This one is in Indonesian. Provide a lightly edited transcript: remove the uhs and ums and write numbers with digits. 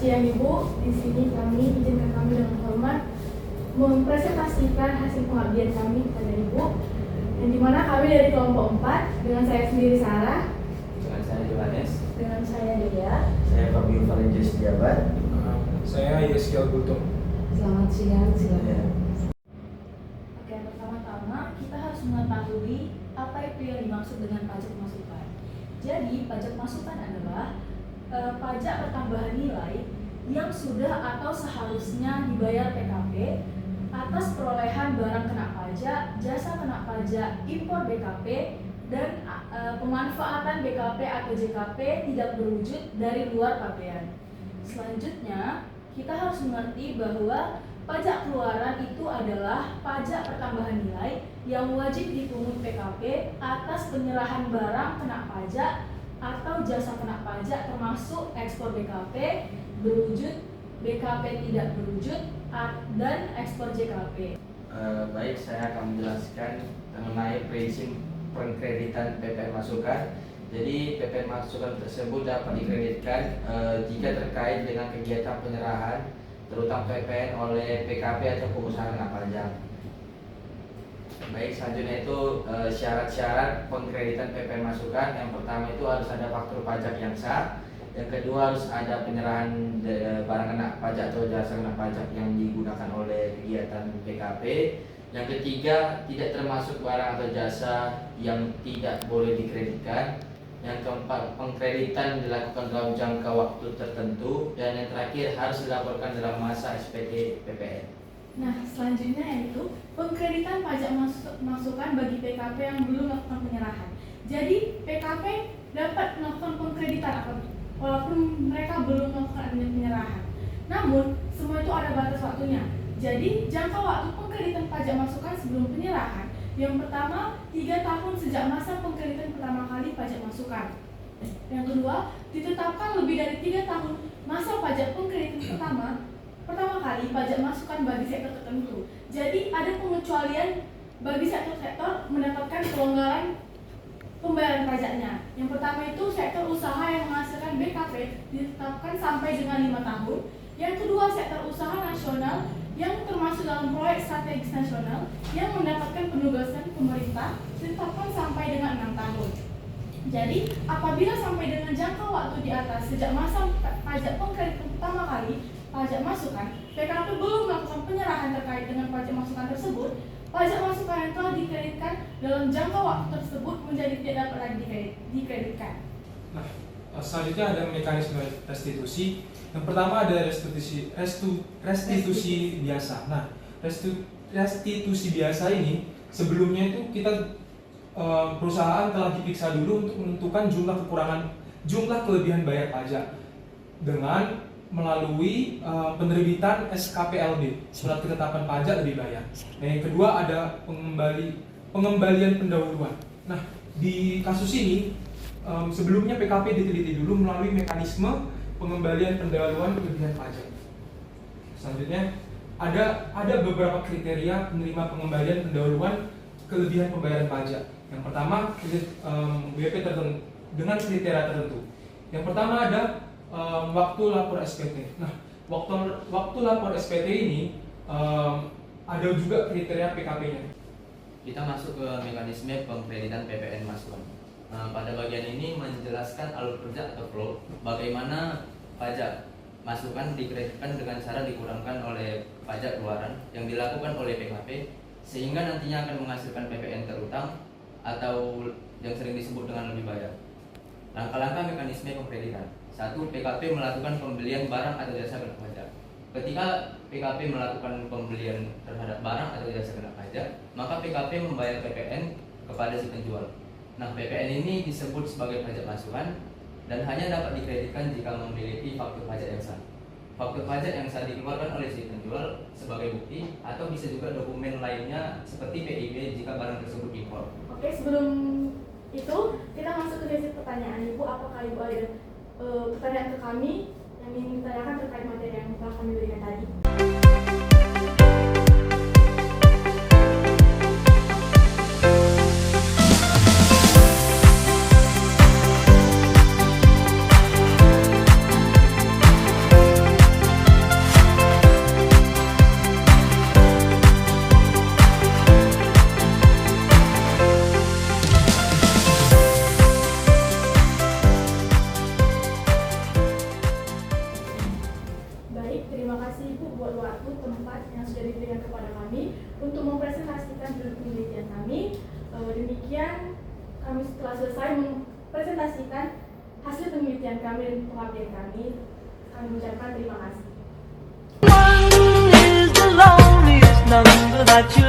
siang Ibu, di sini izinkan kami dengan hormat mempresentasikan hasil pengabdian kami kepada Ibu, yang dimana kami dari kelompok 4 dengan saya sendiri Sarah, Dengan saya Johannes, dengan saya Dea. Saya Fabio Valenjus Jabat. Saya Yeskiel Gutung. Selamat siang, silakan. Oke, pertama-tama kita harus mengetahui apa itu yang dimaksud dengan pajak masukan. Jadi, pajak masukan adalah pajak pertambahan nilai yang sudah atau seharusnya dibayar PKP atas perolehan barang kena pajak, jasa kena pajak, impor BKP, dan pemanfaatan BKP atau JKP tidak berwujud dari luar pabean. Selanjutnya, kita harus mengerti bahwa pajak keluaran itu adalah pajak pertambahan nilai yang wajib dipungut PKP atas penyerahan barang kena pajak atau jasa kena pajak termasuk ekspor BKP berwujud, BKP tidak berwujud, dan ekspor JKP. baik, saya akan menjelaskan mengenai prinsip pengkreditan PPN masukan. Jadi PPN masukan tersebut dapat dikreditkan jika terkait dengan kegiatan penyerahan terutama PPN oleh PKP atau pengusaha kena pajak. Baik, selanjutnya itu syarat-syarat pengkreditan PPN masukan. Yang pertama itu harus ada faktur pajak yang sah. Yang kedua harus ada penyerahan barang kena pajak atau jasa kena pajak yang digunakan oleh kegiatan PKP. Yang ketiga, tidak termasuk barang atau jasa yang tidak boleh dikreditkan. Yang keempat, pengkreditan dilakukan dalam jangka waktu tertentu. Dan yang terakhir, harus dilaporkan dalam masa SPT PPN. Nah, selanjutnya yaitu pengkreditan pajak masukan bagi PKP yang belum melakukan penyerahan. Jadi PKP dapat melakukan pengkreditan walaupun mereka belum melakukan penyerahan. Namun semua itu ada batas waktunya. Jadi jangka waktu pengkreditan pajak masukan sebelum penyerahan yang pertama 3 tahun sejak masa pengkreditan pertama kali pajak masukan. Yang kedua, ditetapkan lebih dari 3 tahun masa pajak pengkreditan pertama kali pajak masukan bagi sektor tertentu. Jadi ada pengecualian bagi sektor-sektor mendapatkan kelonggaran pembayaran pajaknya. Yang pertama itu sektor usaha yang menghasilkan BKP ditetapkan sampai dengan 5 tahun. Yang kedua, sektor usaha nasional yang termasuk dalam proyek strategis nasional yang mendapatkan penugasan pemerintah ditetapkan sampai dengan 6 tahun. Jadi, apabila sampai dengan jangka waktu di atas sejak masa pajak pengkreditan pertama kali pajak masukan, PKP belum melakukan penyerahan terkait dengan pajak masukan tersebut, pajak masukan yang telah dikreditkan dalam jangka waktu tersebut menjadi tidak dapat lagi dikreditkan. Nah, selanjutnya ada mekanisme restitusi. Yang pertama ada restitusi biasa. Nah, restitusi biasa ini sebelumnya itu kita perusahaan telah diperiksa dulu untuk menentukan jumlah kelebihan bayar pajak dengan melalui penerbitan SKPLB, surat ketetapan pajak lebih bayar. Nah, yang kedua ada pengembalian pendahuluan. Nah, di kasus ini sebelumnya PKP diteliti dulu melalui mekanisme pengembalian pendahuluan kelebihan pajak. Selanjutnya ada beberapa kriteria penerima pengembalian pendahuluan kelebihan pembayaran pajak. Yang pertama WP tertentu dengan kriteria tertentu. Yang pertama ada waktu lapor SPT. Nah, waktu lapor SPT ini ada juga kriteria PKP-nya. Kita masuk ke mekanisme pengkreditan PPN masukan. Pada bagian ini menjelaskan alur kerja atau flow bagaimana pajak masukan dikreditkan dengan cara dikurangkan oleh pajak keluaran yang dilakukan oleh PKP sehingga nantinya akan menghasilkan PPN terutang atau yang sering disebut dengan lebih bayar. Langkah-langkah mekanisme pengkreditan. 1. PKP melakukan pembelian barang atau jasa kena pajak. Ketika PKP melakukan pembelian terhadap barang atau jasa kena pajak, maka PKP membayar PPN kepada si penjual. Nah, PPN ini disebut sebagai pajak masukan dan hanya dapat dikreditkan jika memiliki faktur pajak yang sah. Faktur pajak yang sah dikeluarkan oleh si penjual sebagai bukti atau bisa juga dokumen lainnya seperti PIB jika barang tersebut impor. Oke, sebelum itu kita masuk ke sesi pertanyaan Ibu. Apakah Ibu ada pertanyaan ke kami yang ingin ditanyakan terkait materi yang telah kami berikan tadi? diberikan kepada kami untuk mempresentasikan hasil penelitian kami. Demikian kami telah selesai mempresentasikan hasil penelitian kami dan pengabdian kami. Kami mengucapkan terima kasih. One is the loneliest number that you